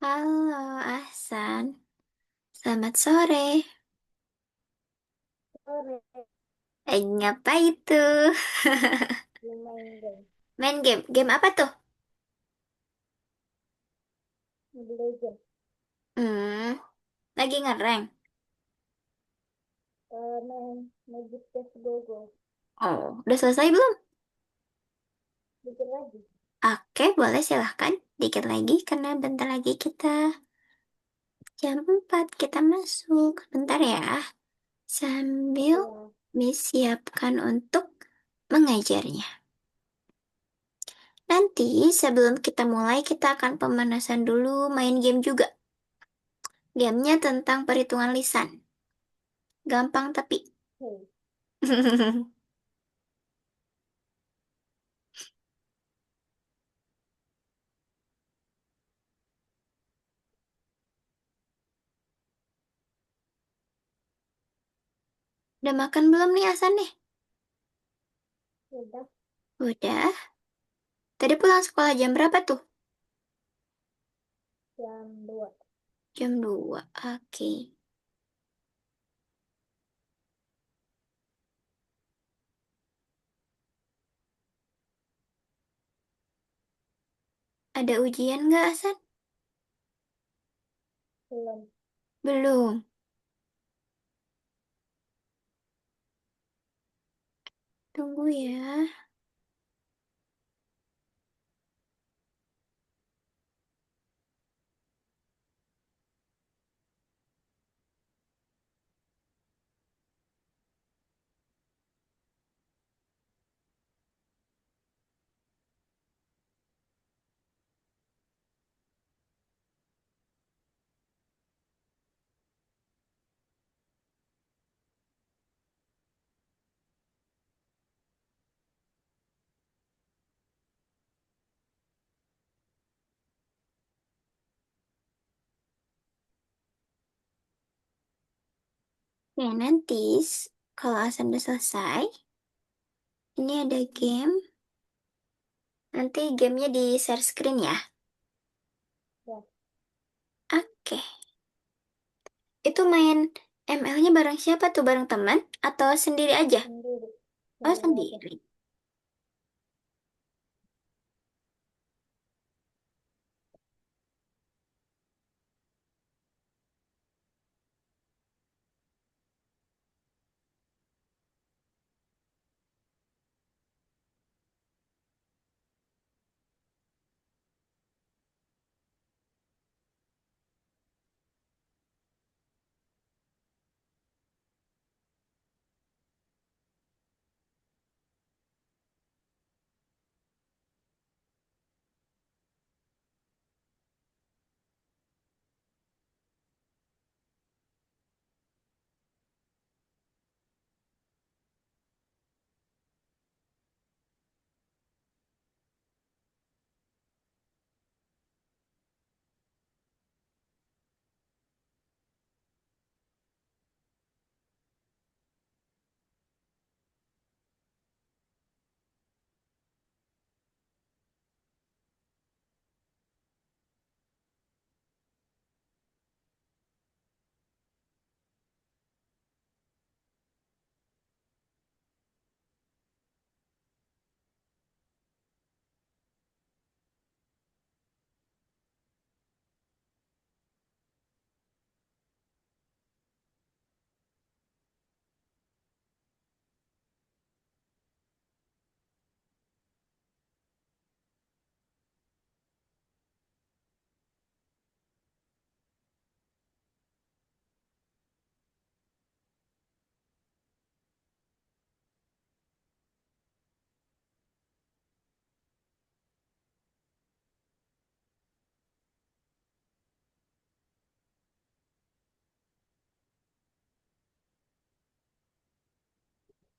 Halo Ahsan, selamat sore. Sore, Ngapa itu? main game Main game, game apa tuh? Mobile Legends. Hmm, lagi ngereng. Main Magic Chess Go Go. Oh, udah selesai belum? Dikit lagi. Oke, boleh silahkan. Dikit lagi, karena bentar lagi jam 4 kita masuk. Bentar ya, sambil Ya, disiapkan untuk mengajarnya. Nanti sebelum kita mulai, kita akan pemanasan dulu main game juga. Gamenya tentang perhitungan lisan. Gampang tapi. hey, Udah makan belum nih Hasan nih? udah Udah. Tadi pulang sekolah jam berapa tuh? jam 2. Jam 2. Oke. Ada ujian nggak Hasan? Belum. Belum. Tunggu ya. Ya nanti kalau Hasan udah selesai, ini ada game. Nanti gamenya di share screen ya. Ya, Oke. Itu main ML-nya bareng siapa tuh? Bareng teman atau sendiri aja? sendiri. Oh Sendiri aja. sendiri.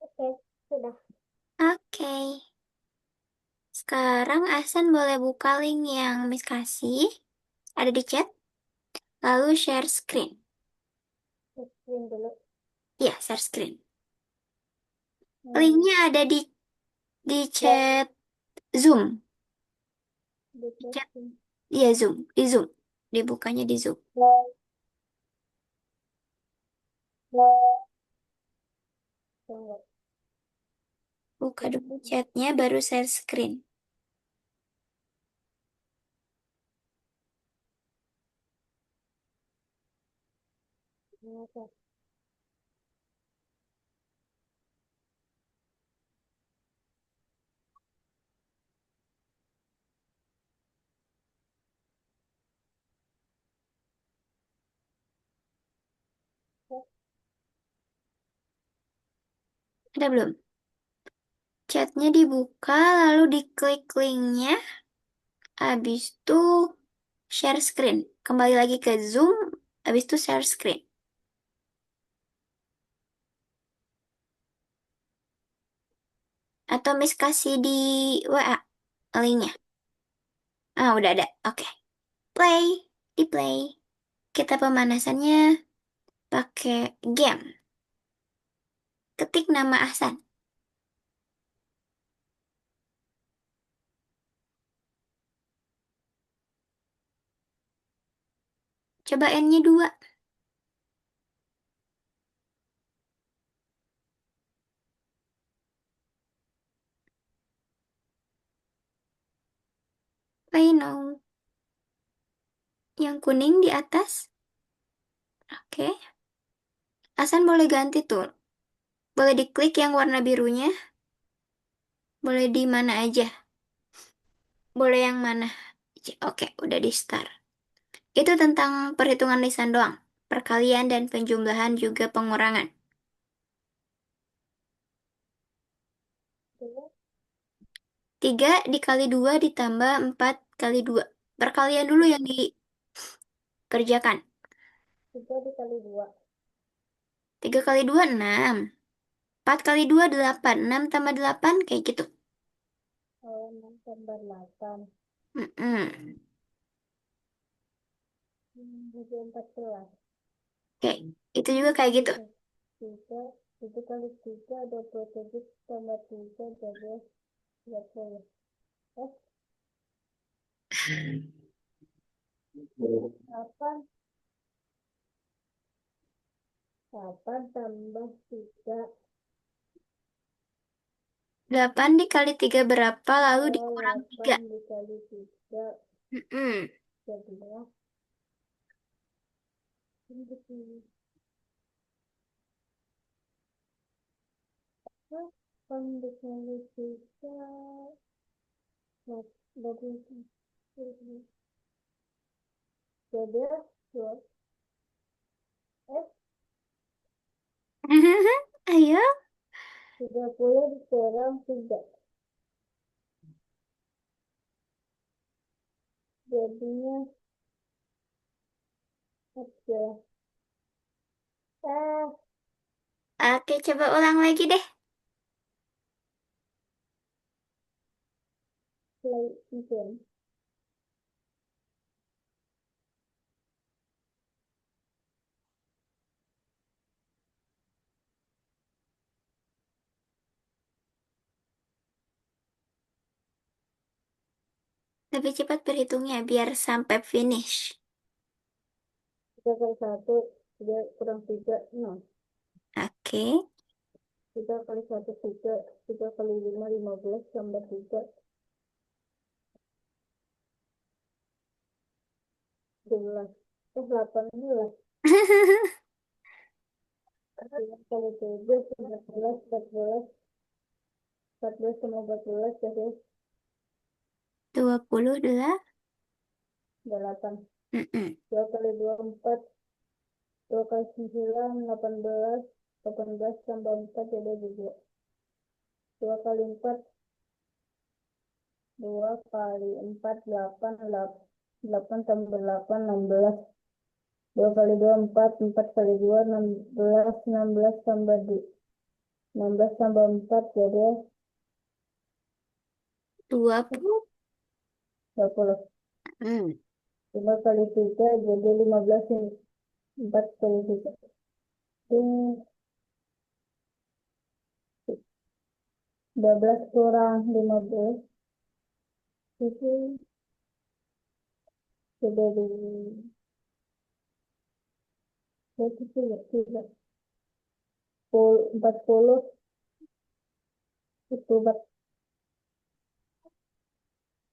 Oke, sudah. Oke. Sekarang Ahsan boleh buka link yang Miss kasih. Ada di chat. Lalu share screen. Screen dulu. Ya, share screen. Hmm, Linknya ada di chat Zoom. di Chat, setting. iya Zoom, di Zoom. Dibukanya di Zoom. Tunggu. Buka dulu chatnya, baru share screen. Oke. Ada belum? Chatnya dibuka, lalu diklik linknya, habis itu share screen. Kembali lagi ke Zoom, habis itu share screen. Atau Miss kasih di WA linknya. Ah, udah ada. Oke. Play. Di play. Kita pemanasannya pakai game. Ketik nama Ahsan. Coba N-nya 2. Play now. Yang kuning di atas. Oke. Ahsan boleh ganti tuh. Boleh diklik yang warna birunya. Boleh di mana aja. Boleh yang mana. Oke, udah di start. Itu tentang perhitungan lisan doang. Perkalian dan penjumlahan juga pengurangan. 3 dikali 2 ditambah 4 kali 2. Perkalian dulu yang dikerjakan. 3 dikali 2. 3 kali 2, 6. 4 kali 2, 8. 6 tambah 8, kayak gitu. Oh, 6 tambah 8. Mm-mm. Jadi 14. Oke, itu juga kayak gitu. 3, 7 kali 3, 27 tambah 3, jadi 20. Eh, 8, 8 tambah 3. 8 dikali 3 berapa, lalu Oh, dikurang 3. 8 dikali 3, Mm-mm. jadinya. Ini begini. 8 dikali 3, dari jadi 2. Eh, Ayo. 30 dikurang 3. Jadinya aja. Eh, Oke, coba ulang lagi deh. play again. Lebih cepat berhitungnya biar sampai finish. 3 kali 1, 3 kurang 3, 0. Oke. 3 kali 1, 3. 3 kali 5, 15 tambah 3, 12. 18. 3 kali 7, 14, 14. 14 sama 14 jadi 28. 8. Mm-mm. 2 kali 2, 4. 2 kali 9, 18. 18 tambah 4 jadi 2. 2 kali 4, 2 kali 4, 8. 8 tambah 8, 16. 2 kali 2, 4. 4 kali 2, 16. 16 tambah 2. 16 tambah 4 jadi 20. 20. Hmm. 5 kali 3 jadi 15. 4 kali 3. Ini 12 kurang 15. Itu Sudah di berarti tidak 40 itu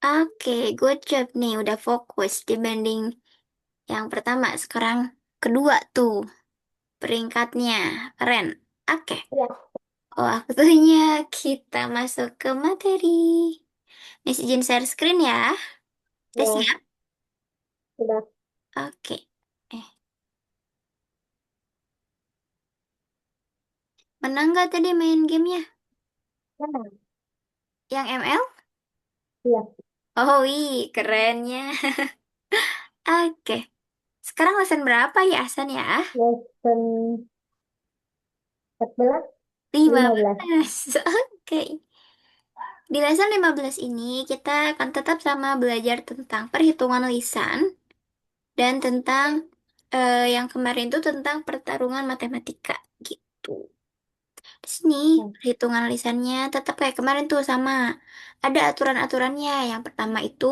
Oke, good job nih. Udah fokus dibanding yang pertama. Sekarang kedua tuh peringkatnya. Keren. Oke. ya. Waktunya kita masuk ke materi. Miss izin share screen ya. Udah Ya, siap? sudah Oke. Eh, menang nggak tadi main gamenya? menang. Yang ML? Iya, Oh, wih, kerennya. Oke. Sekarang lesson berapa ya, Asan ya? lesson 14, Lima 15. belas. Oke. Di lesson 15 ini kita akan tetap sama belajar tentang perhitungan lisan dan tentang yang kemarin itu tentang pertarungan matematika gitu. Di sini Nah, perhitungan lisannya tetap kayak kemarin tuh sama. Ada aturan-aturannya. Yang pertama itu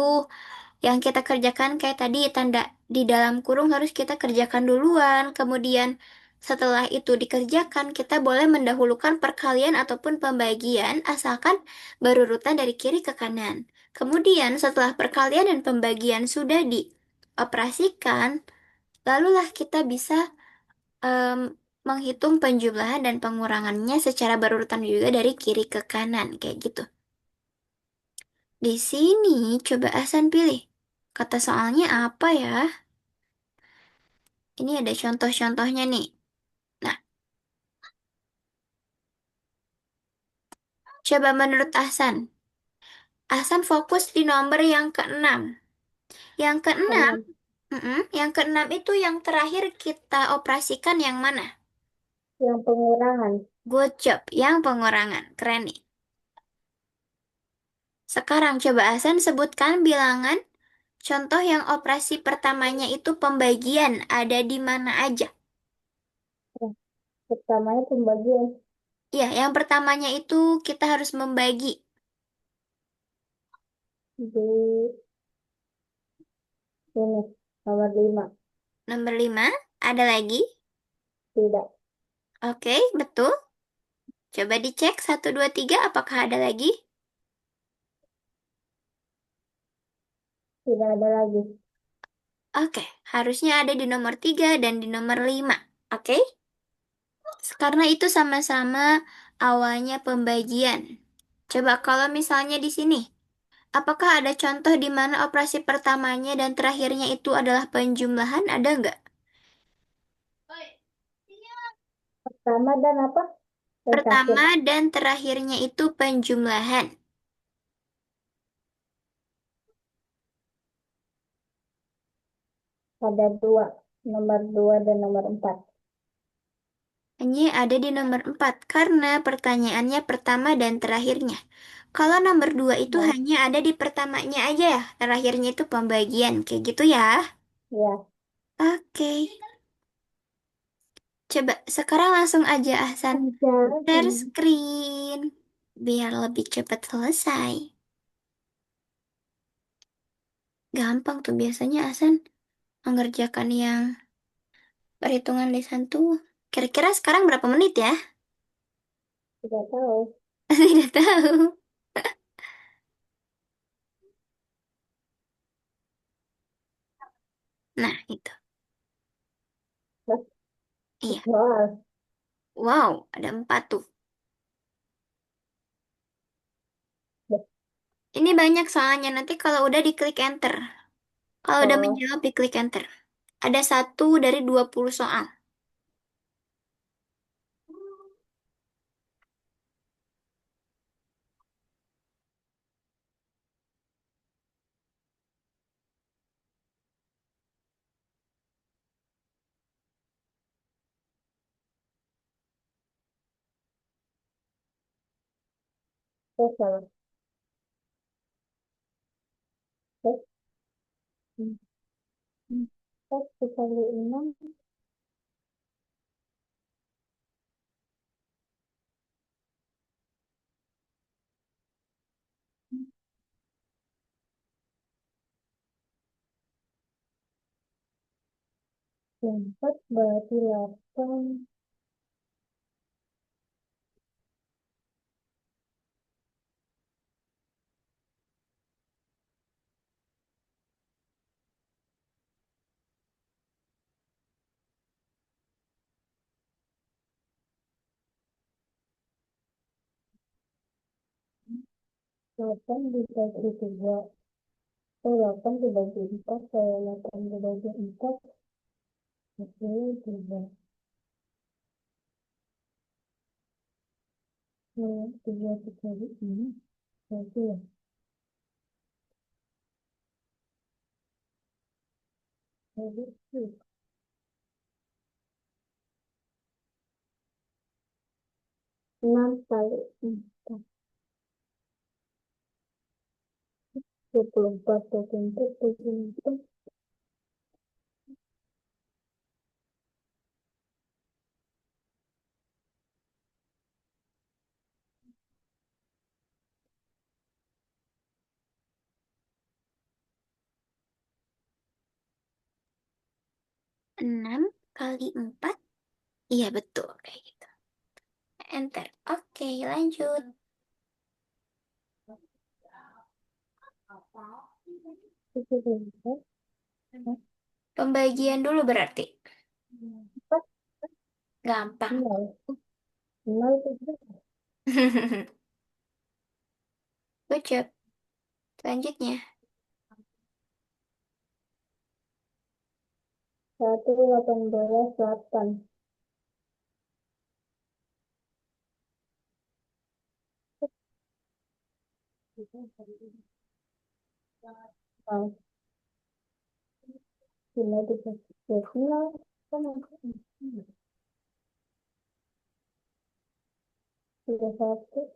yang kita kerjakan kayak tadi tanda di dalam kurung harus kita kerjakan duluan. Kemudian setelah itu dikerjakan, kita boleh mendahulukan perkalian ataupun pembagian asalkan berurutan dari kiri ke kanan. Kemudian setelah perkalian dan pembagian sudah dioperasikan, lalulah kita bisa em, menghitung penjumlahan dan pengurangannya secara berurutan juga dari kiri ke kanan, kayak gitu. Di sini coba Hasan pilih. Kata soalnya apa ya? Ini ada contoh-contohnya nih. Nah, coba menurut Ahsan. Ahsan fokus di nomor yang keenam. Yang keenam, keenam. yang keenam itu yang terakhir kita operasikan yang mana? Yang pengurangan. Good job, yang pengurangan. Keren nih. Sekarang coba Ahsan sebutkan bilangan contoh yang operasi pertamanya itu pembagian. Ada di mana aja? Nah, pertamanya pembagian Ya, yang pertamanya itu kita harus membagi. di ini nomor 5. Nomor 5, ada lagi? Tidak, Oke, betul. Coba dicek 1, 2, 3, apakah ada lagi? tidak ada lagi. Oke, harusnya ada di nomor 3 dan di nomor 5. Oke? Karena itu sama-sama awalnya pembagian. Coba kalau misalnya di sini, apakah ada contoh di mana operasi pertamanya dan terakhirnya itu adalah penjumlahan? Ada nggak? Pertama dan apa? Dan terakhir. Pertama dan terakhirnya itu penjumlahan. Ada dua. Nomor 2 dan nomor 4. Hanya ada di nomor 4 karena pertanyaannya pertama dan terakhirnya. Kalau nomor 2 itu Nah, hanya ada di pertamanya aja ya, terakhirnya itu pembagian, kayak gitu ya. ya. Oke, coba sekarang langsung aja Ahsan Ajar. share screen biar lebih cepat selesai. Gampang tuh biasanya Ahsan mengerjakan yang perhitungan lisan tuh. Kira-kira sekarang berapa menit ya? Tidak tahu. Tidak tahu. Nah, itu. Nah, Iya. soal. Wow, ada 4 tuh. Ini banyak soalnya nanti kalau udah diklik enter. Kalau udah Oh, menjawab diklik enter. Ada 1 dari 20 soal. saya salah. Saya, hmm, hmm. 1 kali 6. Empat berarti 8. 8 dibagi 3. 8 dibagi 4. Kalau 8 dibagi 4. Oke, 3. 3 dikali ini. Berarti ya. Jadi, 6 kali 4. 24. 24. 24. 6 kali 4. Iya, betul. Kayak gitu. Enter. Oke, lanjut. Itu berapa? Pembagian dulu berarti. 4. Gampang. 0. 0 itu berapa? Good job. Selanjutnya. 1, 18, 8. Nah, ini dikasih 0. Sama. 31.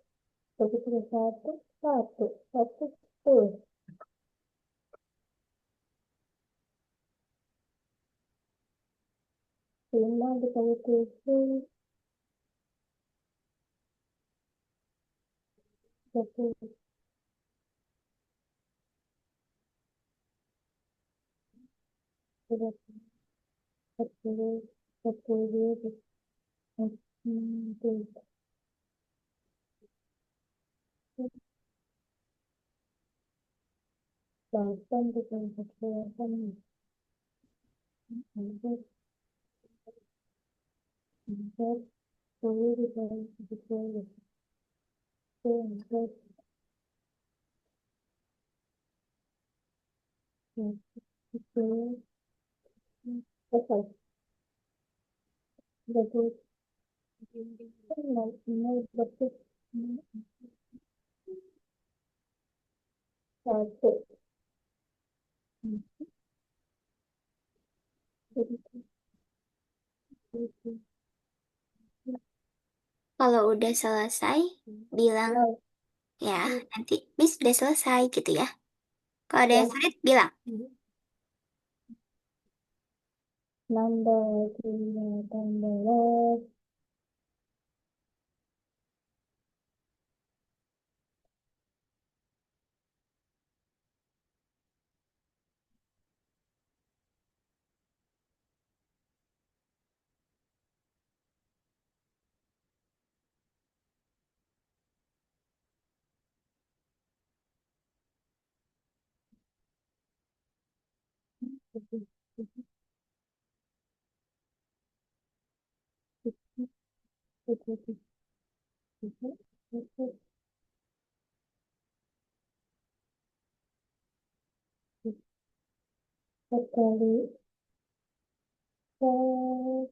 Bagi 31. 1. 1. 10. 5 dikali 7. 30. 40. 40. 40. 8 dikali 48. 4. 4. 10 dikali 70. 4. Selesai. 30. Ini berarti 1. Kalau udah selesai, bilang ya, nanti Miss udah selesai gitu ya. Kalau ada yang sulit, bilang. Nambah 3 tambah 4 kali 4.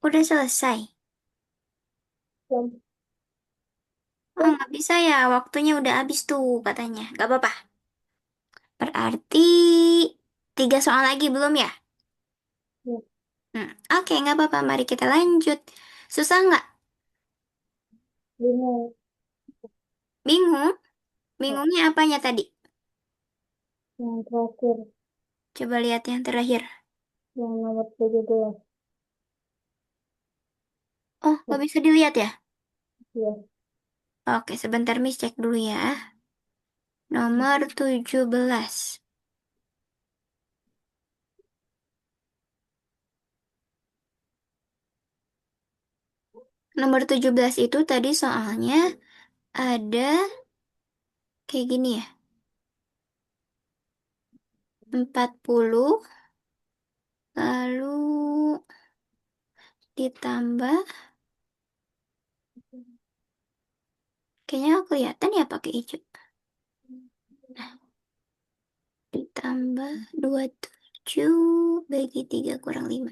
Udah selesai. Oh, nggak bisa ya. Waktunya udah habis tuh katanya. Gak apa-apa. Berarti 3 soal lagi belum ya? Hmm. Oke, nggak apa-apa. Mari kita lanjut. Susah nggak? Bingung? Bingungnya apanya tadi? Yang terakhir, Coba lihat yang terakhir. yang nomor 17. Oh, nggak bisa dilihat ya? Ya, Oke, sebentar Miss cek dulu ya. Nomor 17. Nomor 17 itu tadi soalnya ada kayak gini ya. 40 lalu ditambah, kayaknya kelihatan ya pakai hijau. Ditambah 27 bagi 3 kurang 5.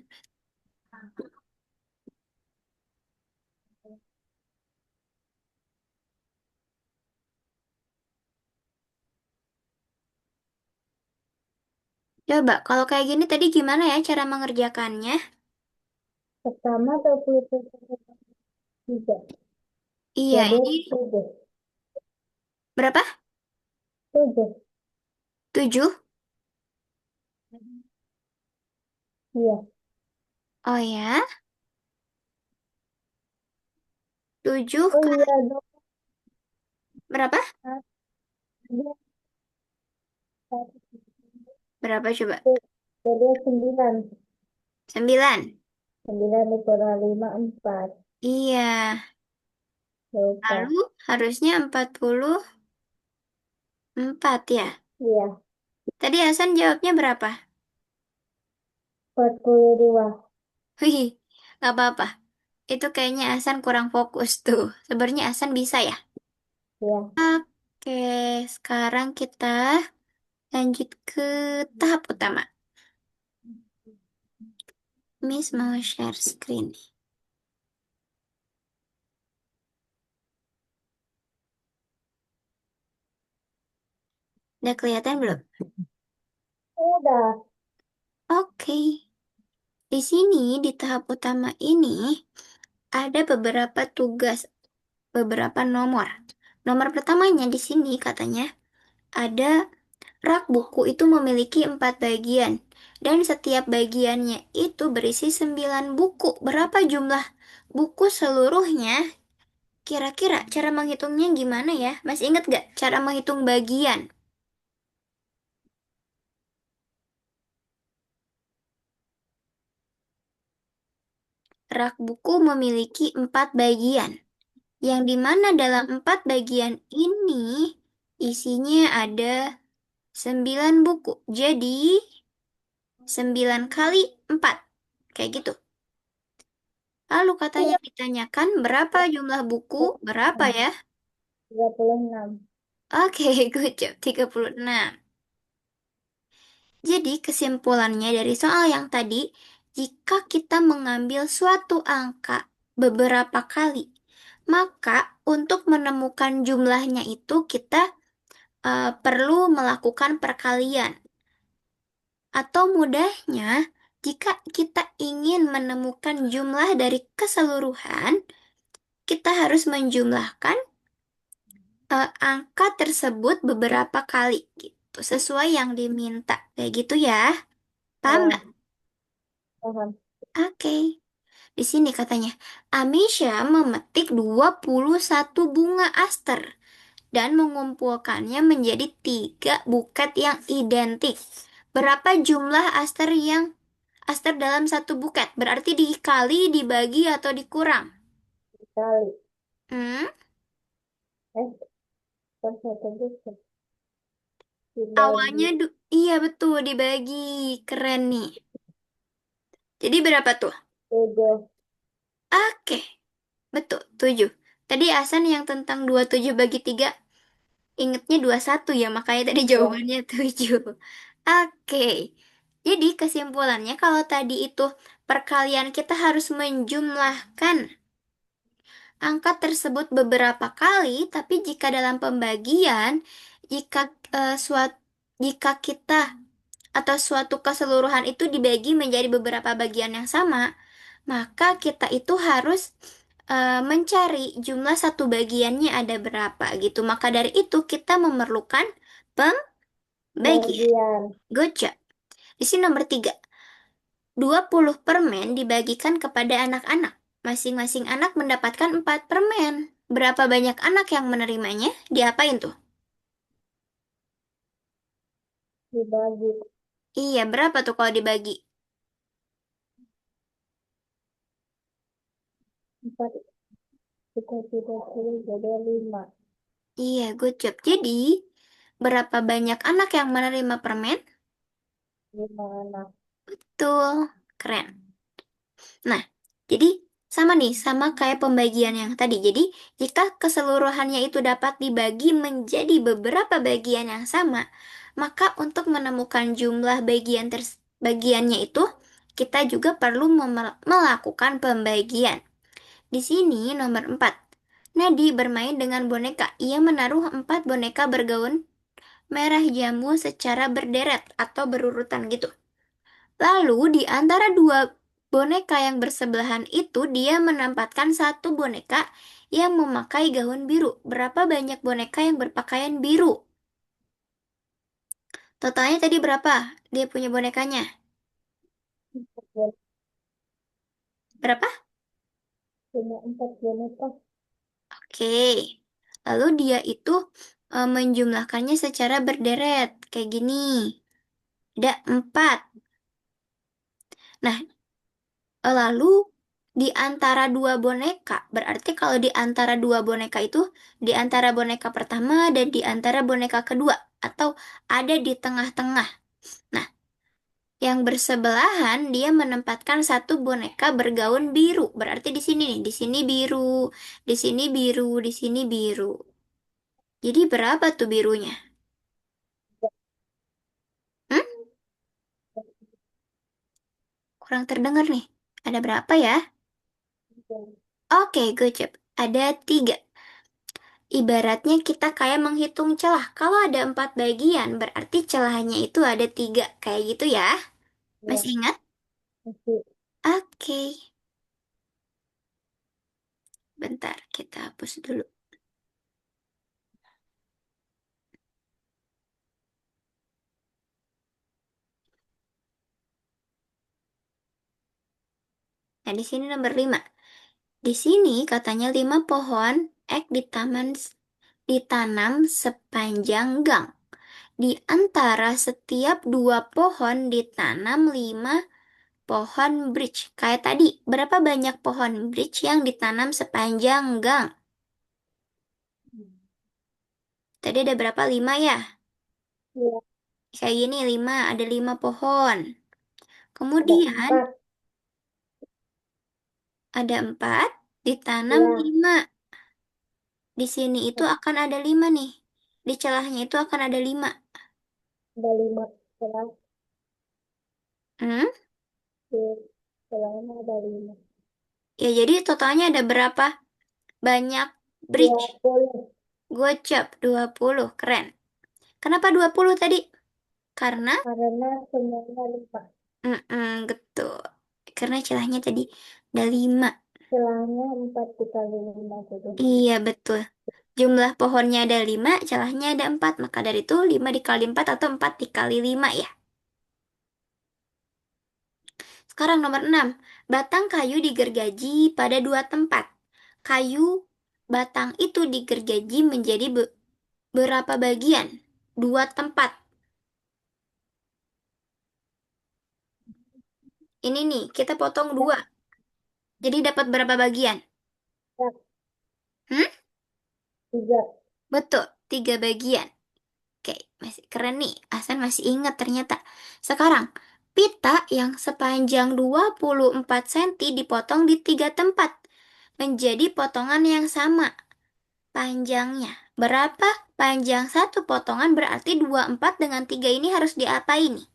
Coba, kalau kayak gini tadi gimana ya cara mengerjakannya? pertama 23. Iya, Jadi ini 7. berapa? 7. 7. Iya. Oh ya, 7 Oh kali iya dong. berapa? Dia Berapa coba? jadi 9. 9. 9 dikurang 5, 4. Iya, Lupa. lalu harusnya 44 ya. Iya. Tadi Hasan jawabnya berapa? 42. Wih, nggak apa-apa. Itu kayaknya Hasan kurang fokus tuh. Sebenarnya Hasan bisa ya. Iya. Oke, sekarang kita lanjut ke tahap utama. Miss mau share screen. Udah kelihatan belum? Udah. Oke. Di sini, di tahap utama ini, ada beberapa tugas, beberapa nomor. Nomor pertamanya di sini katanya, ada rak buku itu memiliki 4 bagian. Dan setiap bagiannya itu berisi 9 buku. Berapa jumlah buku seluruhnya? Kira-kira cara menghitungnya gimana ya? Masih ingat gak cara menghitung bagian? Rak buku memiliki 4 bagian. Yang dimana dalam 4 bagian ini isinya ada 9 buku. Jadi 9 kali 4. Kayak gitu. Lalu katanya ditanyakan berapa jumlah buku? Berapa ya? 36. Oke, good job. 36. Jadi kesimpulannya dari soal yang tadi, jika kita mengambil suatu angka beberapa kali, maka untuk menemukan jumlahnya itu kita perlu melakukan perkalian. Atau mudahnya, Jika kita ingin menemukan jumlah dari keseluruhan, kita harus menjumlahkan angka tersebut beberapa kali gitu, sesuai yang diminta. Kayak gitu ya. Paham nggak? Ya, paham. Oke. Di sini katanya, Amisha memetik 21 bunga aster dan mengumpulkannya menjadi 3 buket yang identik. Berapa jumlah aster dalam satu buket? Berarti dikali, dibagi, atau dikurang? Kali. Hmm? Eh, pas satu buku. Awalnya, Dibagi iya betul, dibagi. Keren nih. Jadi berapa tuh? 7. Oke, betul, 7. Tadi Asan yang tentang 27 bagi 3 ingetnya 21 ya, makanya tadi Ya, jawabannya 7. Oke, jadi kesimpulannya kalau tadi itu perkalian kita harus menjumlahkan angka tersebut beberapa kali, tapi jika dalam pembagian, jika jika kita atau suatu keseluruhan itu dibagi menjadi beberapa bagian yang sama, maka kita itu harus mencari jumlah satu bagiannya ada berapa gitu. Maka dari itu kita memerlukan pembagian. bagian. Gotcha. Di sini nomor 3. 20 permen dibagikan kepada anak-anak. Masing-masing anak mendapatkan 4 permen. Berapa banyak anak yang menerimanya? Diapain tuh? Dibagi Iya, berapa tuh kalau dibagi? 4. Kita 30 jadi 5. Iya, good job. Jadi, berapa banyak anak yang menerima permen? 5 anak. Tuh, keren. Nah, jadi sama nih, sama kayak pembagian yang tadi. Jadi, jika keseluruhannya itu dapat dibagi menjadi beberapa bagian yang sama, maka untuk menemukan jumlah bagiannya itu, kita juga perlu melakukan pembagian. Di sini nomor 4. Nadi bermain dengan boneka. Ia menaruh 4 boneka bergaun merah jambu secara berderet atau berurutan gitu. Lalu di antara dua boneka yang bersebelahan itu dia menempatkan satu boneka yang memakai gaun biru. Berapa banyak boneka yang berpakaian biru? Totalnya tadi berapa? Dia punya bonekanya. Berapa? Punya 4 boneka. Oke. Lalu dia itu menjumlahkannya secara berderet. Kayak gini. Ada 4. Nah, lalu di antara dua boneka, berarti kalau di antara dua boneka itu, di antara boneka pertama dan di antara boneka kedua, atau ada di tengah-tengah. Nah, yang bersebelahan dia menempatkan satu boneka bergaun biru. Berarti di sini nih, di sini biru, di sini biru, di sini biru. Jadi berapa tuh birunya? Hmm? Kurang terdengar nih. Ada berapa ya? Oke, good job. Ada 3. Ibaratnya kita kayak menghitung celah. Kalau ada 4 bagian, berarti celahnya itu ada 3. Kayak gitu ya. Ya, Masih ingat? masih. Oke. Bentar, kita hapus dulu. Nah, di sini nomor 5. Di sini katanya 5 pohon ek di taman ditanam sepanjang gang. Di antara setiap 2 pohon ditanam 5 pohon bridge. Kayak tadi, berapa banyak pohon bridge yang ditanam sepanjang gang? Tadi ada berapa? 5 ya? Ya, Kayak gini 5, ada 5 pohon. ada Kemudian 4. ada 4, ditanam Ya, 5. Di sini itu akan ada 5 nih. Di celahnya itu akan ada 5. ada 5 setelah Hmm? setelahnya ada 5. Ya jadi totalnya ada berapa banyak dua bridge? puluh Gocap 20, keren. Kenapa 20 tadi? Karena karena semuanya 5. Betul. Karena celahnya tadi ada 5. Celahnya 4 dikali 5 gitu. Iya, betul. Jumlah pohonnya ada 5, celahnya ada 4. Maka dari itu 5 dikali 4 atau 4 dikali 5 ya. Sekarang nomor 6. Batang kayu digergaji pada dua tempat. Kayu batang itu digergaji menjadi berapa bagian? Dua tempat. Ini nih, kita potong Ya, dua. Jadi dapat berapa bagian? ya, Hmm? 3. Betul, 3 bagian. Oke, masih keren nih. Hasan masih ingat ternyata. Sekarang, pita yang sepanjang 24 cm dipotong di 3 tempat. Menjadi potongan yang sama. Panjangnya. Berapa panjang satu potongan berarti 24 dengan 3 ini harus diapain nih?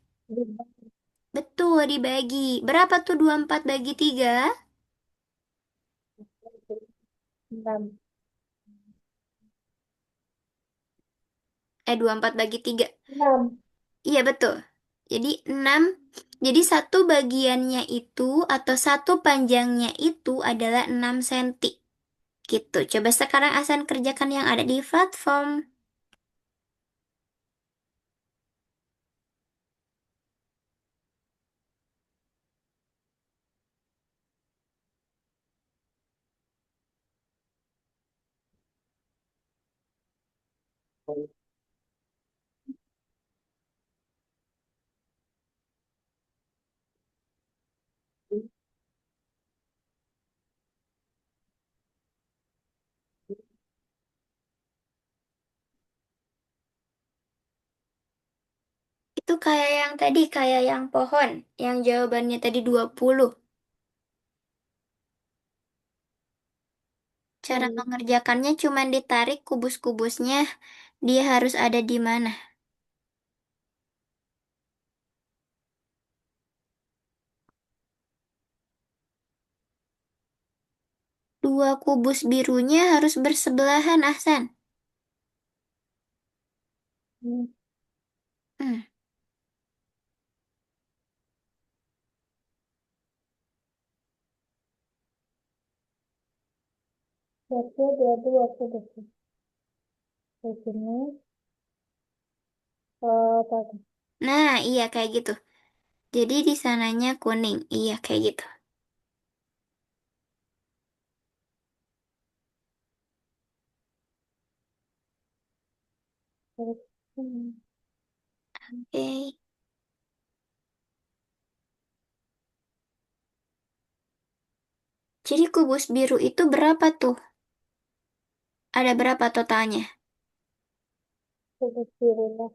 Betul, dibagi. Berapa tuh 24 bagi 3? 6. 24 bagi 3. 6. Iya, betul. Jadi 6. Jadi satu bagiannya itu atau satu panjangnya itu adalah 6 cm. Gitu. Coba sekarang Asan kerjakan yang ada di platform. Itu kayak yang tadi, kayak yang pohon. Yang jawabannya tadi 20. Cara mengerjakannya cuma ditarik kubus-kubusnya. Dia harus ada di mana? Dua kubus birunya harus bersebelahan, Ahsan. Hmm. Berarti dia waktu di sini. Tadi. Nah, iya kayak gitu. Jadi di sananya kuning. Iya, kayak gitu. Terus, Oke. Jadi kubus biru itu berapa tuh? Ada berapa totalnya? terus birunya.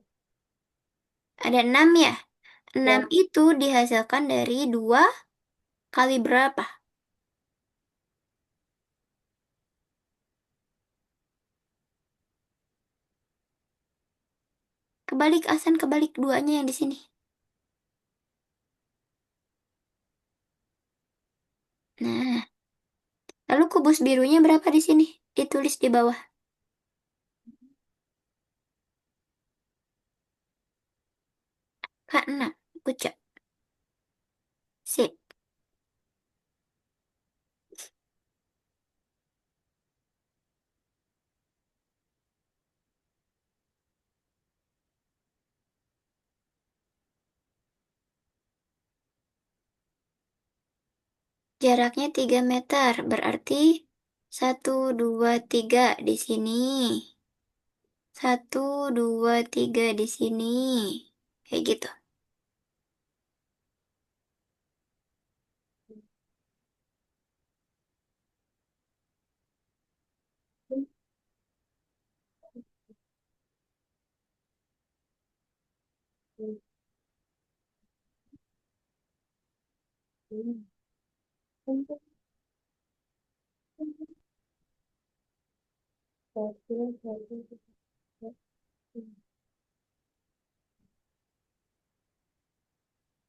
Ada 6 ya? Enam Ya, itu dihasilkan dari 2 kali berapa? Kebalik, Asan, kebalik duanya yang di sini. Nah, lalu kubus birunya berapa di sini? Ditulis di bawah. K6. Ucap. Sip. Jaraknya 3 meter. Berarti 1, 2, 3 di sini. 1, 2, 3 di sini. Kayak gitu. untuk 1, 1,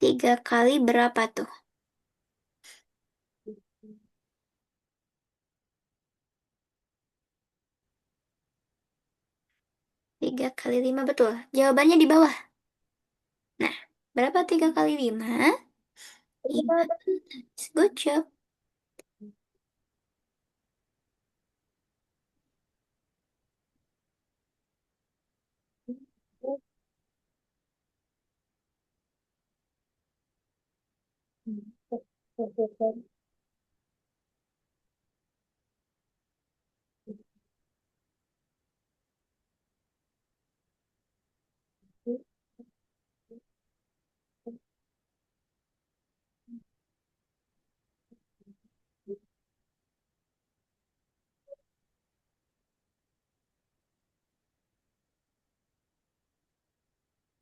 3 kali berapa tuh? 3 kali 5 betul. Jawabannya di bawah. Nah, berapa 3 kali 5? Iya, nice. Good job.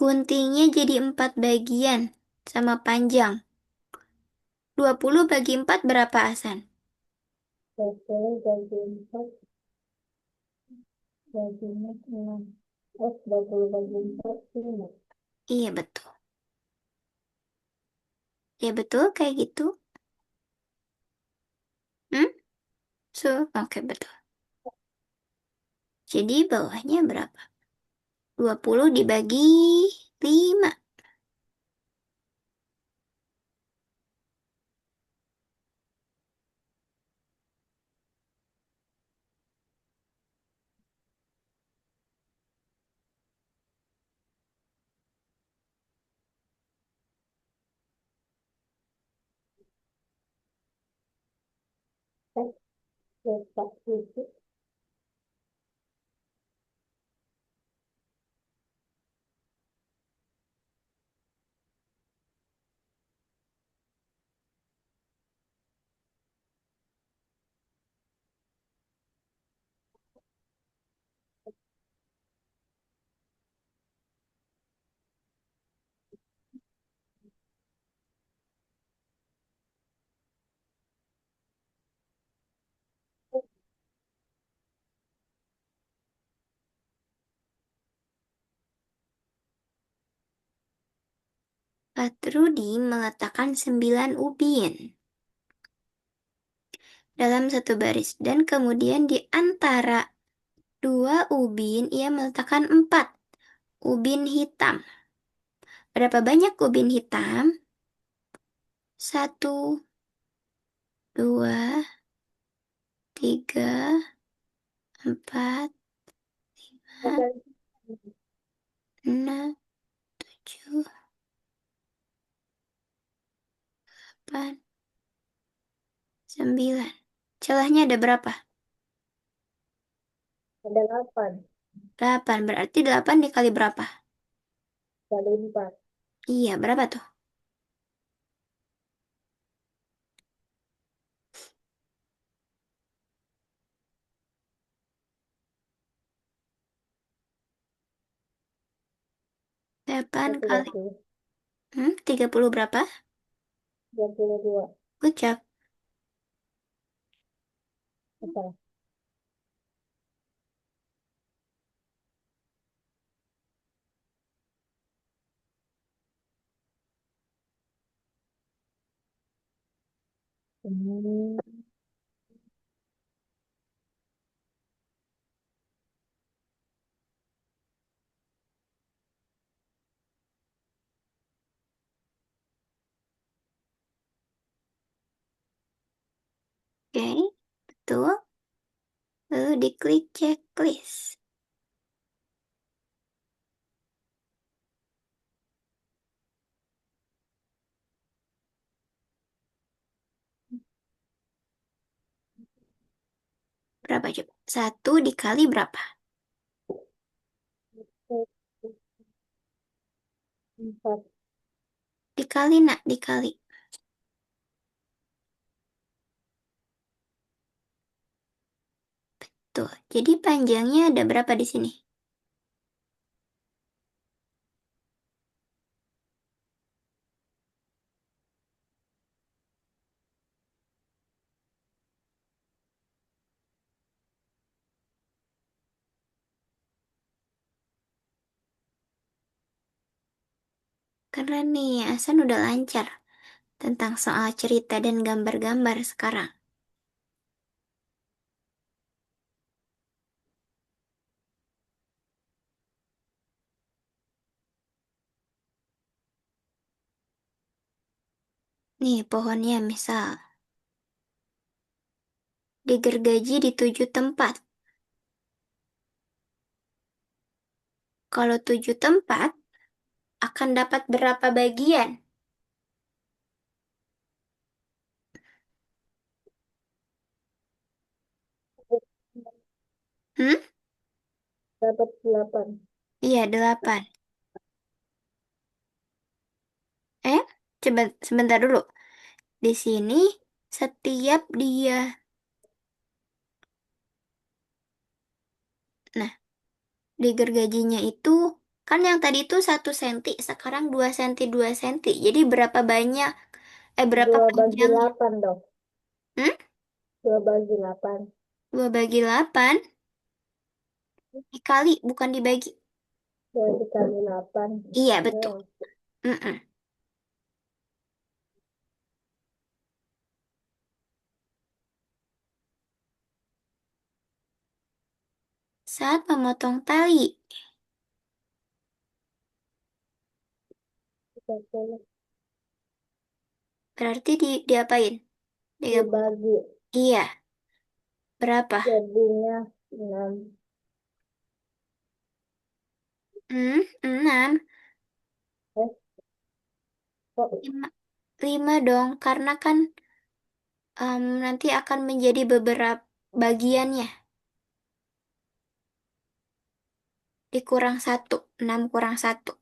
Guntingnya jadi 4 bagian sama panjang. 20 bagi 4 berapa, Hasan? 20 bagi 4 bagi 6. 20 bagi 4, 5. Iya, betul. Ya, betul kayak gitu. Hmm? Oke, betul. Jadi bawahnya berapa? 20 dibagi 5. Letak titik. Patrudi meletakkan 9 ubin dalam satu baris dan kemudian di antara dua ubin ia meletakkan 4 ubin hitam. Berapa banyak ubin hitam? Satu, dua, tiga, empat, lima, enam, tujuh, delapan, sembilan. Celahnya ada berapa? Ada 8 Delapan. Berarti 8 dikali berapa? kali 4. Iya, berapa tuh? 8 kali. 30. 30 berapa? 32. Good job. Apa? Hmm. Oke, betul. Lalu diklik checklist. Berapa coba? Satu dikali berapa? 4. Dikali, nak, dikali. Tuh, jadi panjangnya ada berapa di sini? Keren nih, Hasan udah lancar tentang soal cerita dan gambar-gambar sekarang. Nih pohonnya misal, digergaji di 7 tempat. Kalau 7 tempat, akan dapat berapa bagian? Hmm? Dapat 8. Iya, 8. Eh, coba sebentar dulu. Di sini, setiap dia... Nah, digergajinya itu, kan yang tadi itu 1 senti, sekarang 2 senti, 2 senti. Jadi berapa banyak, berapa 2 bagi panjangnya? 8 dong. Hmm? 2 bagi 8. 2 bagi 8, dikali, bukan dibagi. 2 dikali 8. Iya, betul. Ya. Mm-mm. Saat memotong tali, berarti diapain? Digabung. Dibagi. Iya, berapa? Jadinya 6. 6. Eh, kok 5 dong, karena kan nanti akan menjadi beberapa bagiannya. Dikurang 1, 6 kurang 1.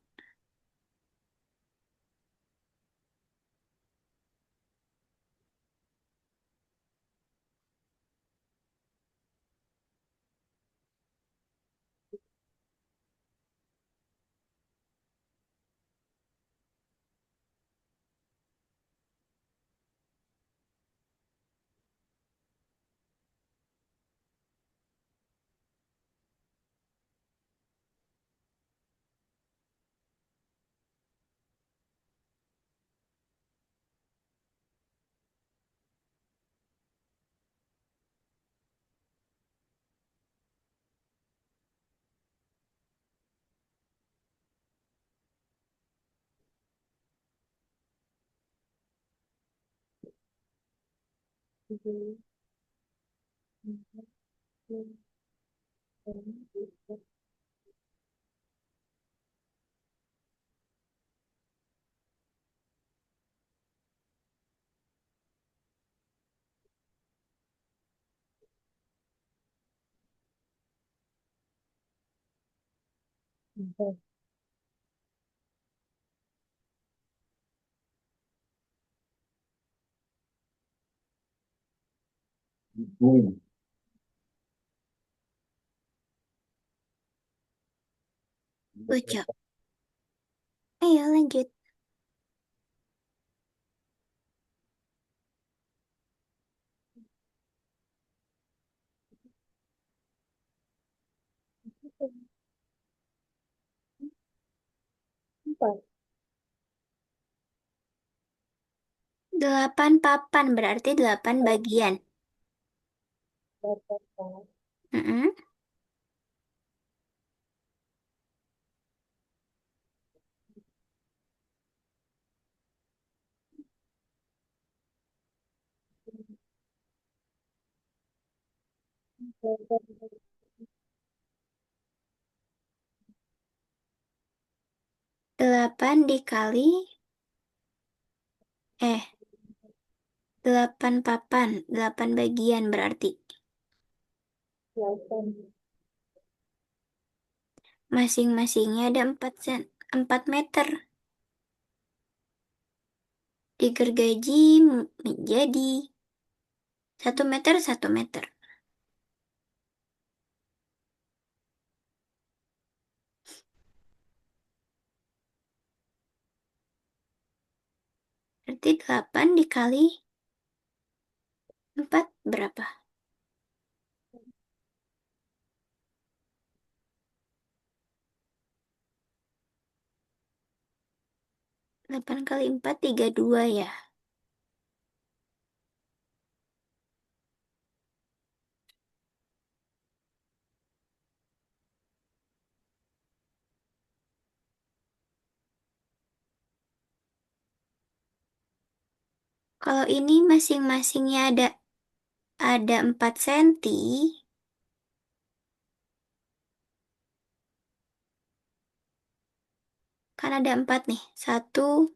Lucu. Ayo lanjut. 4. 8 papan, berarti 8 bagian. Mm-mm. 8 dikali, eh, 8 papan, 8 bagian berarti. Masing-masingnya ada 4 meter. Digergaji menjadi 1 meter, 1 meter. Berarti 8 dikali 4 berapa? 8 kali 4, 32 ya. Kalau ini masing-masingnya ada 4 senti, kan ada 4 nih. Satu,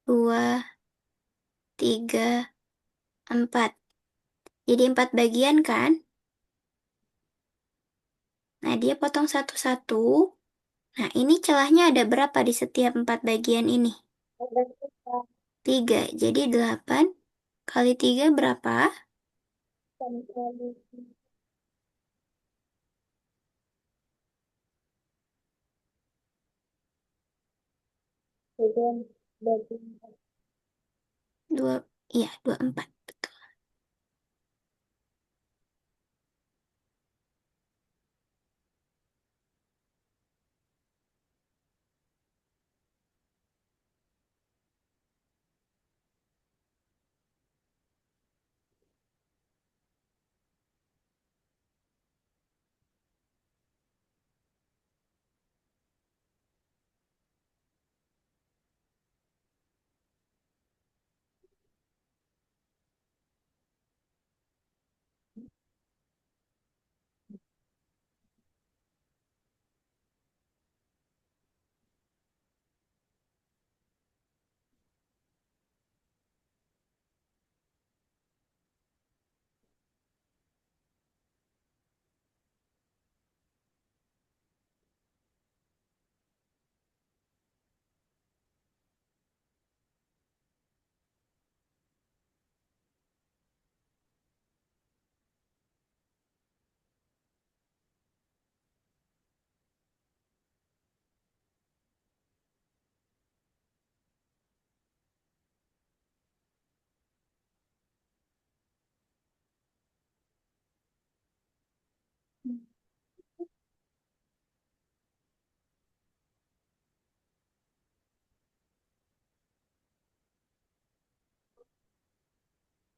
dua, tiga, empat. Jadi 4 bagian kan? Nah, dia potong satu-satu. Nah, ini celahnya ada berapa di setiap 4 bagian ini? Ada kita 3. Jadi 8 kali 3 berapa? kali tiga bagi Dua, iya, 24. Betul.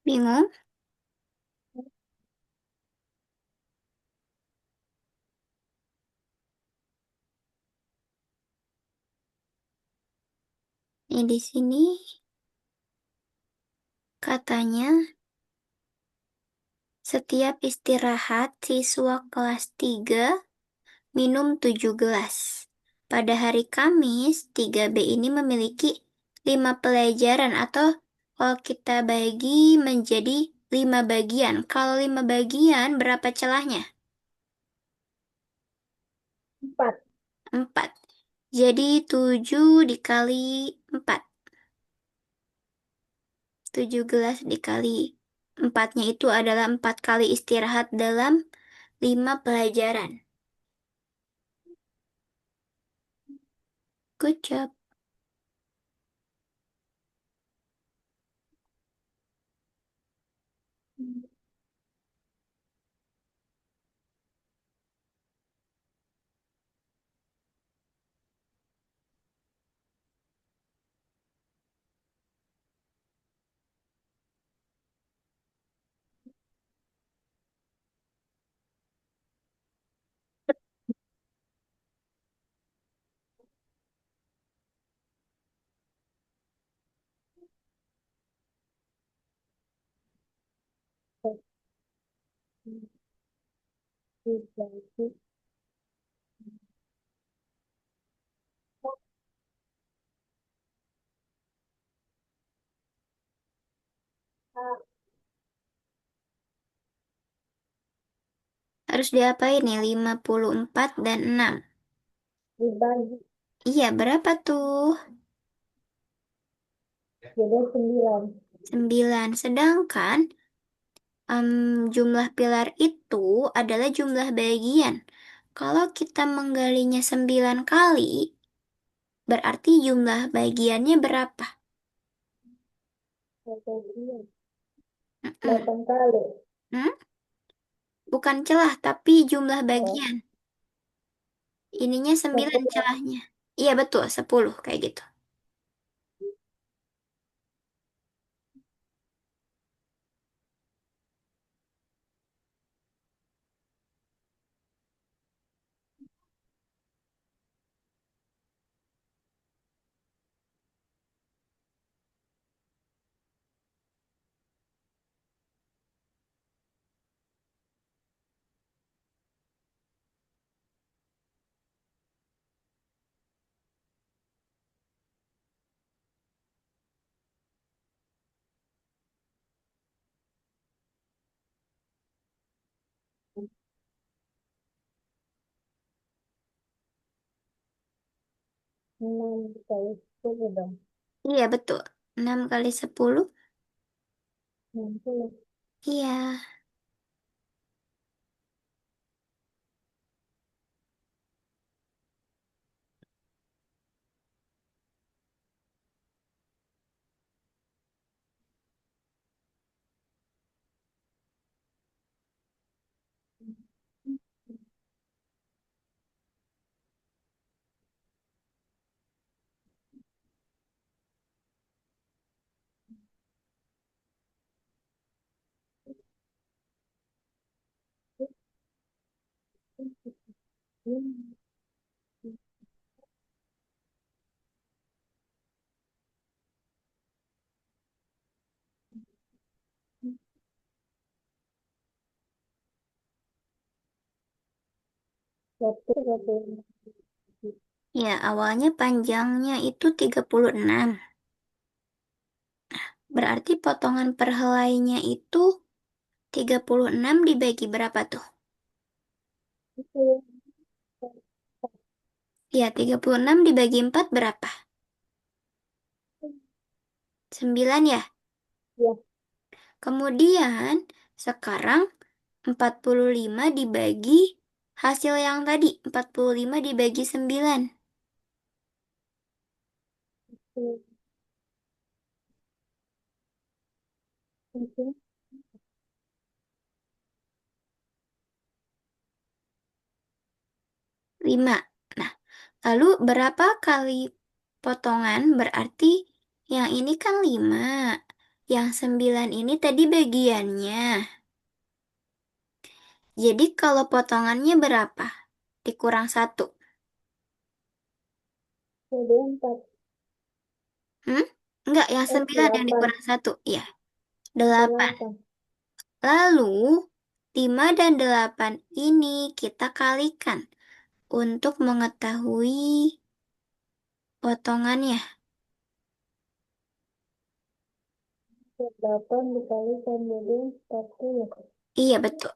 Bingung? Ini di sini katanya setiap istirahat siswa kelas 3 minum 7 gelas. Pada hari Kamis, 3B ini memiliki 5 pelajaran atau kalau kita bagi menjadi 5 bagian. Kalau 5 bagian, berapa celahnya? 4. 4. Jadi 7 dikali 4. 7 gelas dikali 4-nya itu adalah 4 kali istirahat dalam 5 pelajaran. Good job. Dibagi Harus diapain nih? 54 dan 6. dibagi Iya, berapa tuh? jadi 9. 9. Sedangkan jumlah pilar itu adalah jumlah bagian. Kalau kita menggalinya 9 kali, berarti jumlah bagiannya berapa? Bagian delapan Mm-mm. kali. Hmm? Bukan celah, tapi jumlah Oh, bagian. Ininya 9 10. celahnya. Iya betul, 10 kayak gitu. enam kali 10 dong. Iya, betul. 6 kali 10. 60. Iya. Satu satu. Ya, awalnya panjangnya itu 36. Berarti potongan per helainya itu 36 dibagi berapa tuh? Ya, 36 dibagi 4 berapa? 9 ya. Ya, Kemudian, sekarang 45 dibagi hasil yang tadi. 45 dibagi 9. itu. 5. Nah, lalu berapa kali potongan? Berarti yang ini kan 5. Yang 9 ini tadi bagiannya. Jadi kalau potongannya berapa? Dikurang 1. Jadi 4. Hmm? Enggak, yang 9 yang 8. dikurang 1. Ya, 8. 8. Lalu, 5 dan 8 ini kita kalikan untuk mengetahui potongannya. 8 dikalikan jadi 40. Iya, betul.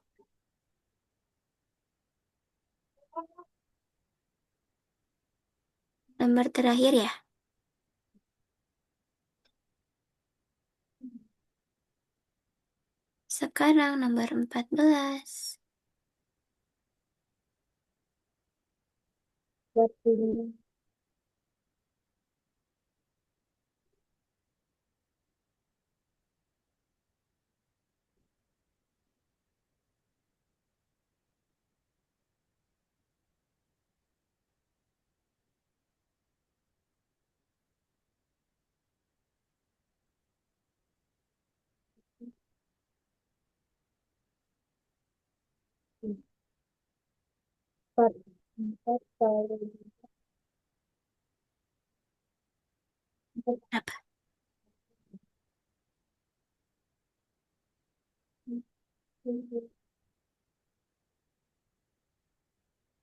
Nomor terakhir ya. Sekarang nomor 14. Berarti 4. 4 kali Berapa?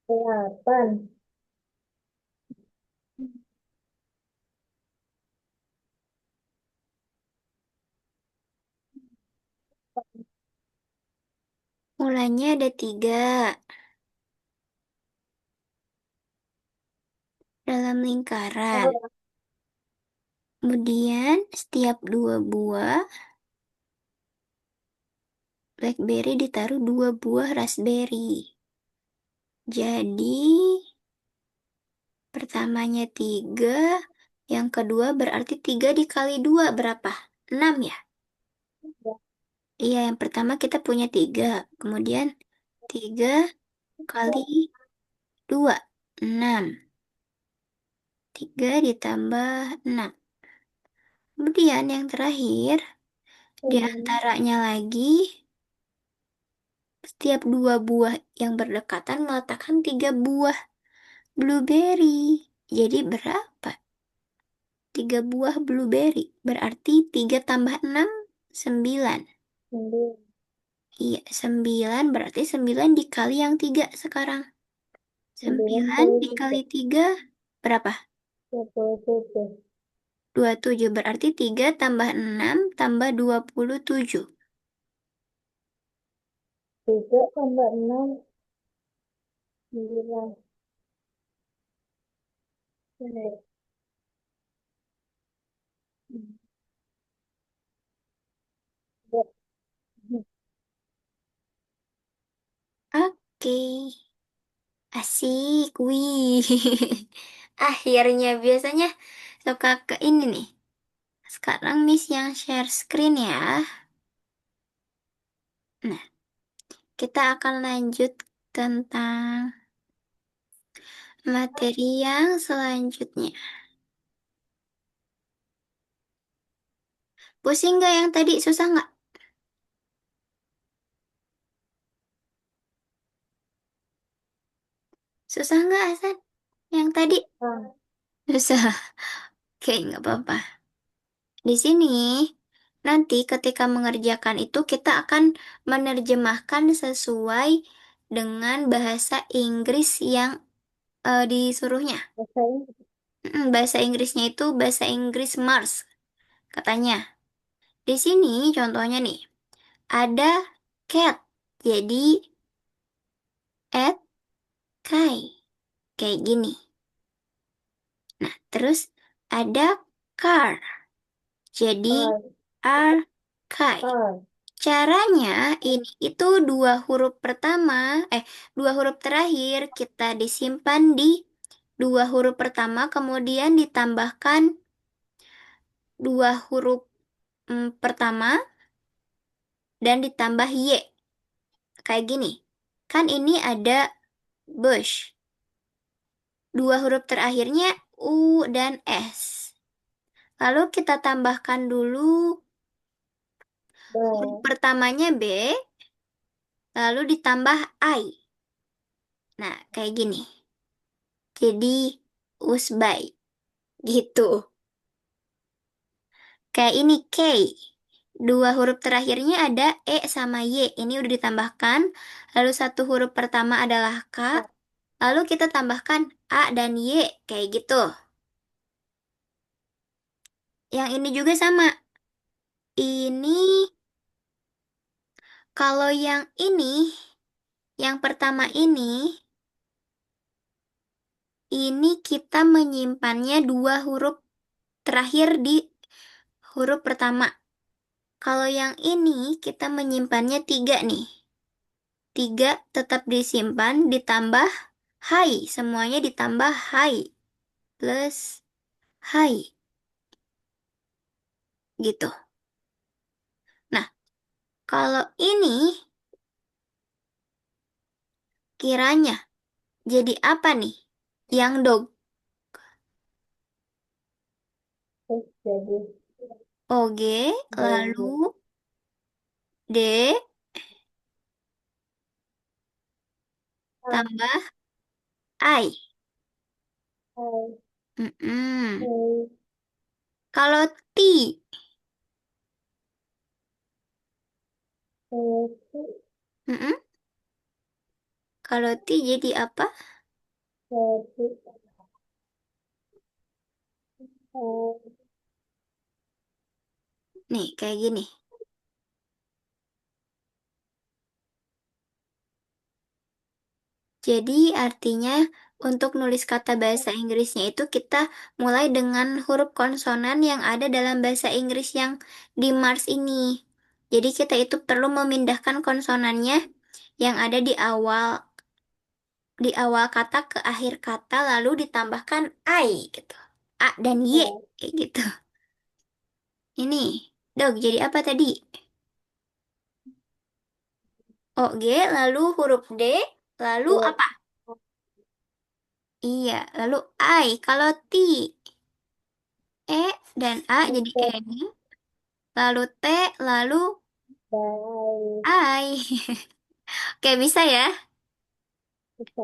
8. Mulanya ada 3 dalam lingkaran. Oh, Kemudian setiap 2 buah blackberry ditaruh 2 buah raspberry. Jadi pertamanya 3, yang kedua berarti 3 dikali 2 berapa? 6 ya? ya. Iya, yang pertama kita punya 3. Kemudian 3 kali 2, 6. 3 ditambah 6. Kemudian yang terakhir, di Ini antaranya lagi, setiap 2 buah yang berdekatan meletakkan 3 buah blueberry. Jadi berapa? 3 buah blueberry. Berarti 3 tambah 6, 9. 9. Iya, 9 berarti 9 dikali yang 3 sekarang. 9 9 kali dikali 3. 3 berapa? 27. 27 berarti 3 tambah 6 tambah 27. 3 tambah 6. 9. Ya. Oke, asik. Wih, akhirnya biasanya suka ke ini nih. Sekarang Miss yang share screen ya. Nah, kita akan lanjut tentang materi yang selanjutnya. Pusing nggak yang tadi? Susah nggak? Susah nggak, Hasan? Yang tadi? Ah, Susah. Oke, nggak apa-apa. Di sini, nanti ketika mengerjakan itu kita akan menerjemahkan sesuai dengan bahasa Inggris yang disuruhnya. bahasa Inggris. Bahasa Inggrisnya itu bahasa Inggris Mars, katanya. Di sini contohnya nih, ada cat. Jadi, at kai. Kayak gini. Nah, terus ada car. Jadi, R, are kai. R, Caranya ini itu dua huruf terakhir kita disimpan di dua huruf pertama, kemudian ditambahkan dua huruf pertama dan ditambah y. Kayak gini. Kan ini ada bush. Dua huruf terakhirnya u dan s. Lalu kita tambahkan dulu huruf B, pertamanya b, lalu ditambah i. Nah, kayak gini. Jadi usbai gitu. Kayak ini K. Dua huruf terakhirnya ada E sama Y. Ini udah ditambahkan. Lalu satu huruf pertama adalah K. A, Lalu kita tambahkan A dan Y. Kayak gitu. Yang ini juga sama. Ini, kalau yang ini, yang pertama ini kita menyimpannya dua huruf terakhir di huruf pertama. Kalau yang ini kita menyimpannya tiga nih. Tiga tetap disimpan, ditambah hai. Semuanya ditambah hai. Plus hai. Gitu. Nah, kalau ini kiranya jadi apa nih? Yang dog. S jadi OG, dog. lalu D, A, tambah I. I, Mm-mm. A, Kalau T, A, mm-mm. Kalau T jadi apa? A, A, Nih, kayak gini. Jadi artinya untuk nulis kata bahasa Inggrisnya itu kita mulai dengan huruf konsonan yang ada dalam bahasa Inggris yang di Mars ini. Jadi kita itu perlu memindahkan konsonannya yang ada di awal kata ke akhir kata lalu ditambahkan I gitu. A dan Y A, kayak gitu. Ini, dog jadi apa tadi? O G lalu huruf D lalu D, apa? Iya, lalu I. Kalau T, E dan A jadi T, N, lalu T, lalu die, I. Oke, bisa ya? bisa.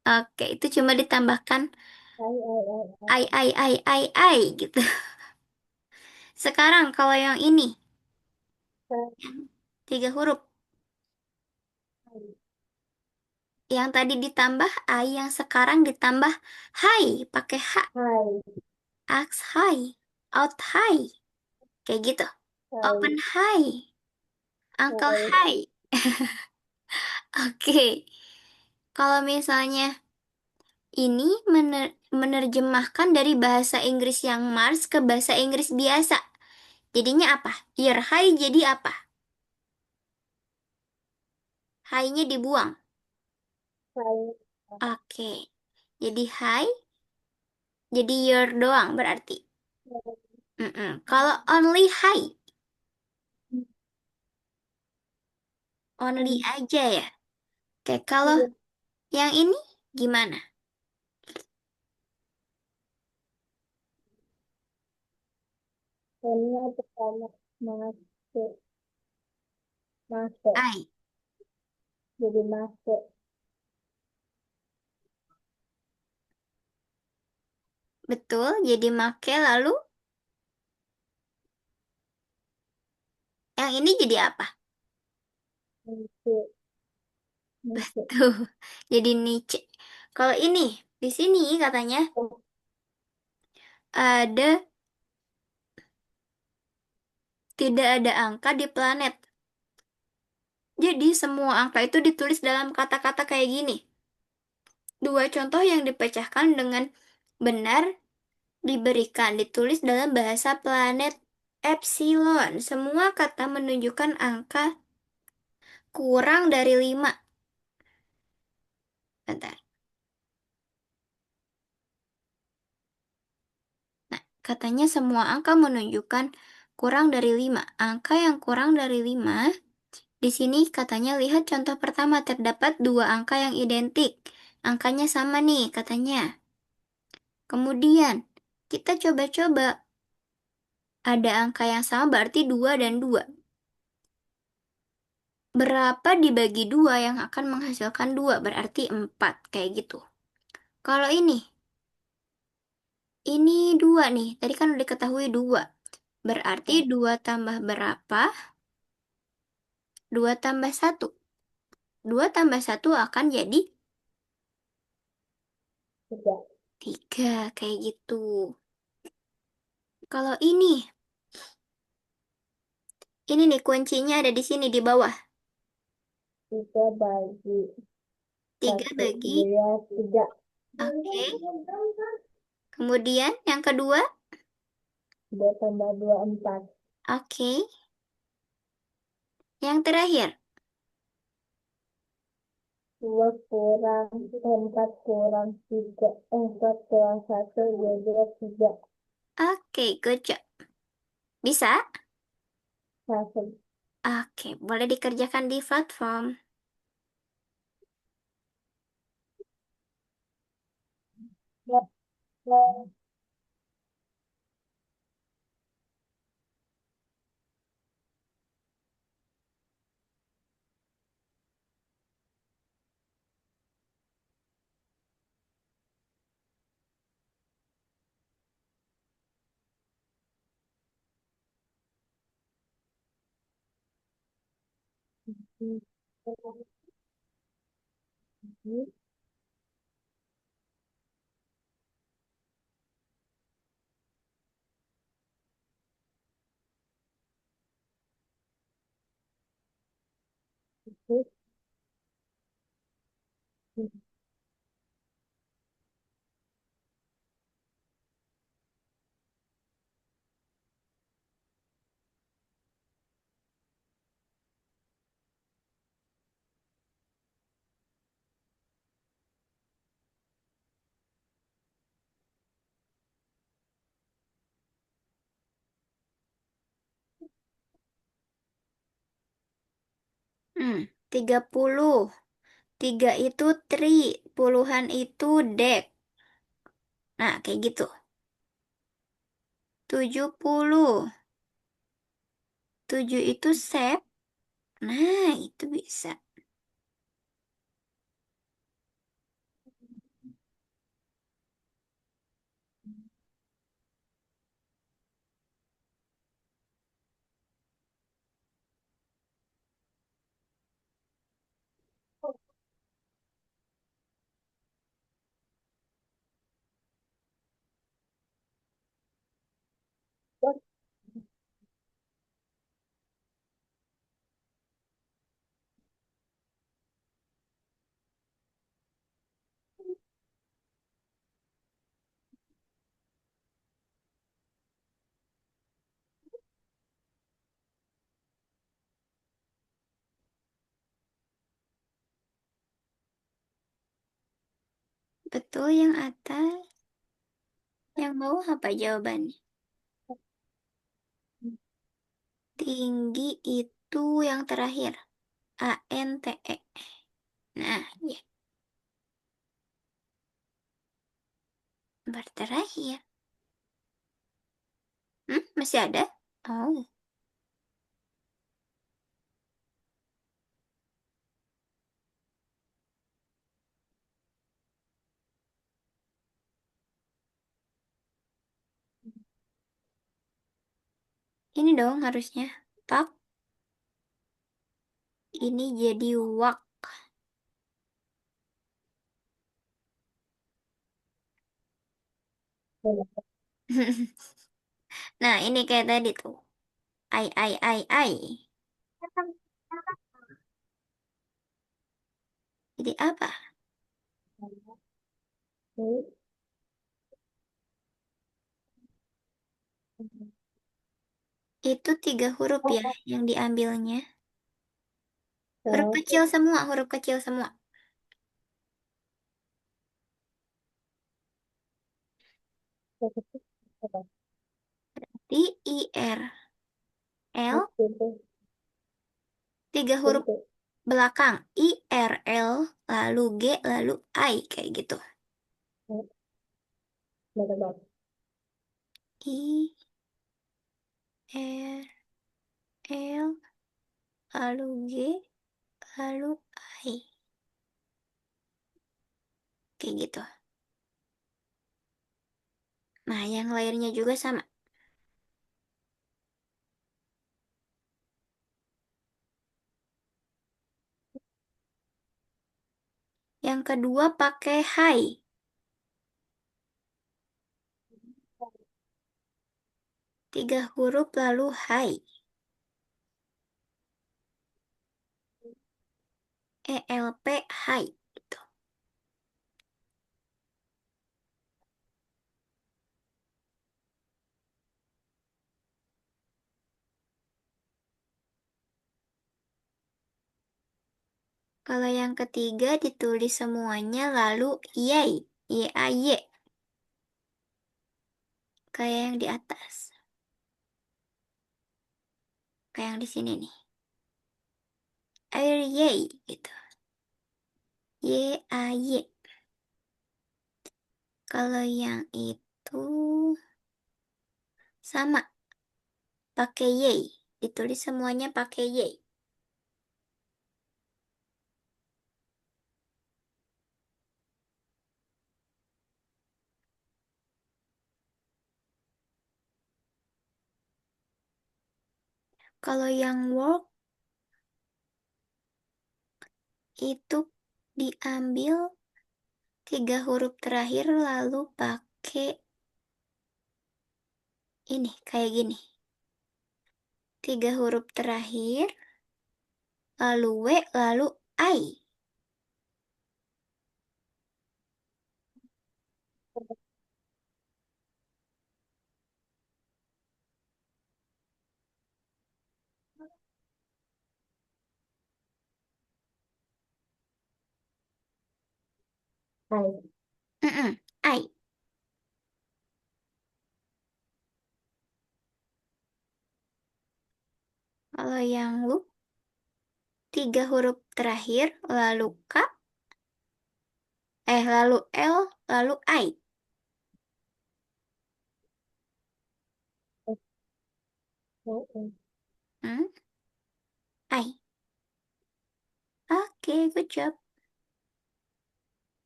Oke, itu cuma ditambahkan I gitu. Sekarang kalau yang ini, yang tiga huruf, yang tadi ditambah I, yang sekarang ditambah hi, pakai H, Hai, ask hi, out hi, kayak gitu. Open hai, hi, uncle hai, hi. Oke, kalau misalnya Ini menerjemahkan dari bahasa Inggris yang Mars ke bahasa Inggris biasa. Jadinya apa? Your high jadi apa? High-nya dibuang. Saya Oke. Jadi high, jadi your doang berarti. Kalau only high, only aja ya. Oke, kalau yang ini gimana? N-nya pertama masuk, masuk, I. jadi masuk. Betul, jadi make lalu yang ini jadi apa? Masuk, masuk. Tuh, jadi niche. Kalau ini, di sini katanya ada tidak ada angka di planet. Jadi semua angka itu ditulis dalam kata-kata kayak gini. Dua contoh yang dipecahkan dengan benar diberikan ditulis dalam bahasa planet Epsilon. Semua kata menunjukkan angka kurang dari 5. Bentar. Nah, katanya semua angka menunjukkan kurang dari 5. Angka yang kurang dari 5, di sini katanya lihat contoh pertama terdapat dua angka yang identik. Angkanya sama nih katanya. Kemudian, kita coba-coba. Ada angka yang sama berarti 2 dan 2. Berapa dibagi 2 yang akan menghasilkan 2? Berarti 4. Kayak gitu. Kalau ini 2 nih. Tadi kan udah diketahui 2. Berarti 2 tambah berapa? 2 tambah 1. 2 tambah 1 akan jadi Tidak. 3. Kayak gitu. Kalau ini nih kuncinya ada di sini di bawah. 3 bagi 3 1, bagi, dia 3. oke. Kemudian yang kedua, 2 tambah 2, 4. oke. Yang terakhir, 2 kurang 4 kurang 3. 4 kurang 1, jadi 3. oke, good job. Bisa? Satu. Oke, boleh dikerjakan di platform. Ya, ya. Hmm, 30. 3 itu tri, puluhan itu dek. Nah, kayak gitu. 70. 7 itu sep. Nah, itu bisa. Betul yang atas. Yang bawah apa jawabannya? Tinggi itu yang terakhir. ANTE. Nah, ya. Berterakhir. Masih ada? Oh, ini dong harusnya. Tak, ini jadi wak. Nah, ini kayak tadi tuh. Ai. Jadi apa? Itu 3 huruf ya yang diambilnya. Huruf kecil semua. Di IRL, 3 huruf belakang. IRL, lalu G, lalu I. Kayak gitu. I, R, L, lalu G, lalu I. Kayak gitu. Nah, yang lainnya juga sama. Yang kedua pakai high. 3 huruf lalu high. ELP high. Gitu. Kalau yang ketiga ditulis semuanya lalu yay. Y-A-Y. Kayak yang di atas. Kayak yang di sini nih. Air yay. Gitu. Y-A-Y. Kalau yang itu sama. Pakai yay. Ditulis semuanya pakai yay. Kalau yang work itu diambil 3 huruf terakhir lalu pakai ini kayak gini. 3 huruf terakhir lalu W lalu I. Mm-mm, I. Kalau yang loop 3 huruf terakhir lalu K lalu L lalu I. Hmm? I. Oke, good job.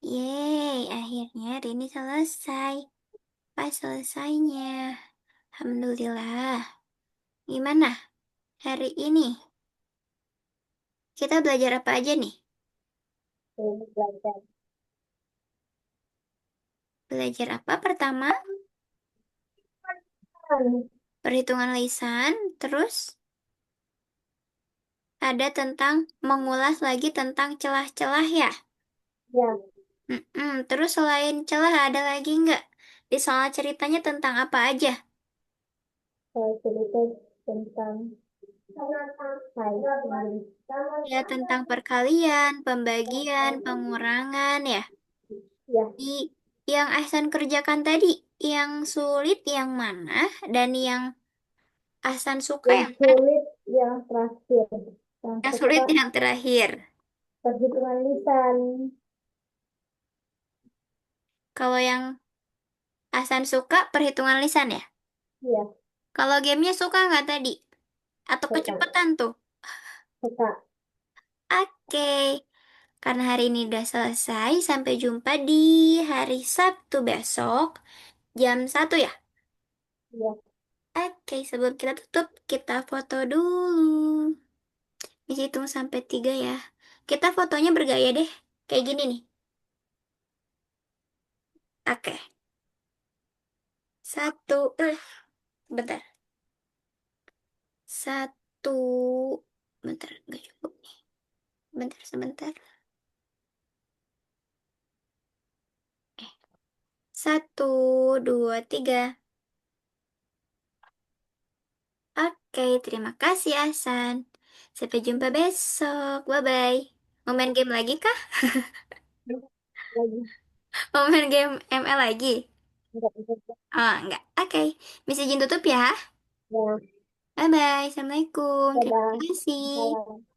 Yeay, akhirnya hari ini selesai. Pas selesainya. Alhamdulillah. Gimana hari ini? Kita belajar apa aja nih? Belajar apa pertama? Perhitungan lisan, terus ada tentang mengulas lagi tentang celah-celah ya. Terus selain celah ada lagi nggak? Di soal ceritanya tentang apa aja? Cerita tentang Ya tentang perkalian, pembagian, pengurangan ya. Ya, Di yang Ahsan kerjakan tadi, yang sulit yang mana dan yang Ahsan suka yang yang mana? sulit yang terakhir. Yang Yang sulit suka yang terakhir. perhitungan lisan. Kalau yang Ahsan suka perhitungan lisan ya. Iya, Kalau gamenya suka nggak tadi? Atau suka. kecepatan tuh? Suka. Oke, karena hari ini udah selesai, sampai jumpa di hari Sabtu besok jam 1 ya. Iya. Oke, sebelum kita tutup, kita foto dulu. Hitung sampai 3 ya. Kita fotonya bergaya deh. Kayak gini nih. Oke. Satu. Bentar. Satu. Bentar, nggak cukup nih. Bentar, sebentar. Eh, 1, 2, 3. Oke, terima kasih Hasan. Sampai jumpa besok. Bye-bye. Mau main game lagi kah? Lagi. Mau main game ML lagi? Enggak, enggak. Oh, enggak. Oke. Misi izin tutup ya. Ya, Bye-bye. Assalamualaikum. Terima dadah. kasih. Salam.